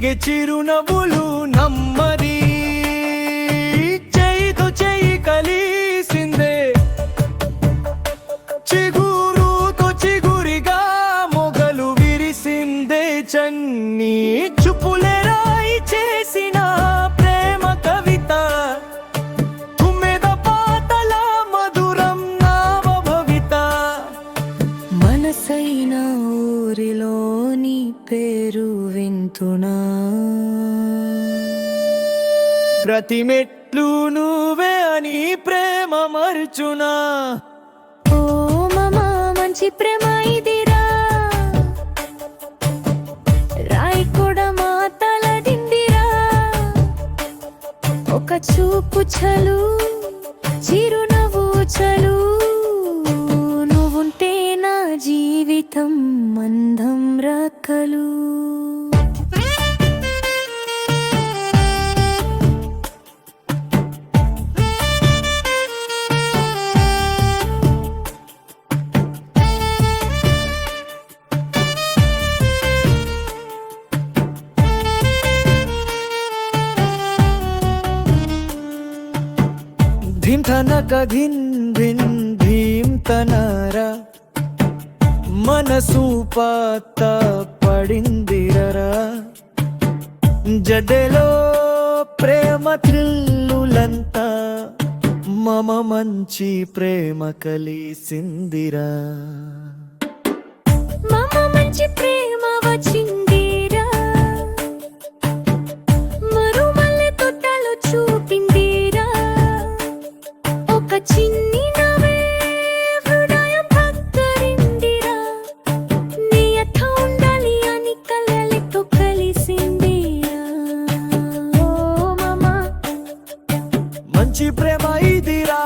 వెలిగే చిరునవ్వులు నమ్మది చేయితో చేయి కలిసిందే చిగురుతో చిగురిగా మొగలు విరిసిందే చన్ని చూపులే రాయి చేసిన ప్రేమ కవిత తుమ్మెద పాటల మధురం నావ భవిత మనసైన ఊరిలోని పేరు వింటున్నా ప్రతి మెట్లు నువ్వే అని ప్రేమ మరుచునా ఓ మామా మంచి ప్రేమ ఇదిరా రాయి కూడా మా తలడిందిరా ఒక చూపు చలు చిరునవ్వు చలు నువ్వుంటే నా జీవితం మందం రక్కలు ధిం ధనక ధిన్ ధిన్ ధీం తనరా మనసు పాత పడిందిరరా జడలో ప్రేమ త్రిల్లులంతా మమ మంచి ప్రేమ కలిసిందిరా మామ మంచి ప్రేమ వచ్చిందిరా మరుమల్లె తొట్టలు చూపిందిరా ఒక చిన్ని నవ్వే హృదయం పక్కరిందిరా నియత ఉండాలి అని కలలతో కలిసిందిరా ఓ మామ మంచి ప్రేమ ఇదిరా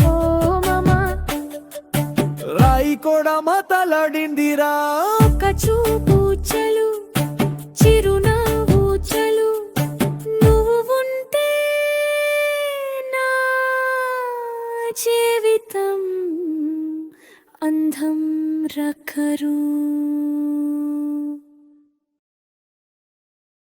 ఓ మామ రాయి కూడా మాతలాడిందిరా ఒక చూపు చలు చిరునవ్వు చలు నువ్వు ఉంటే నా జీవితం అందం రకరు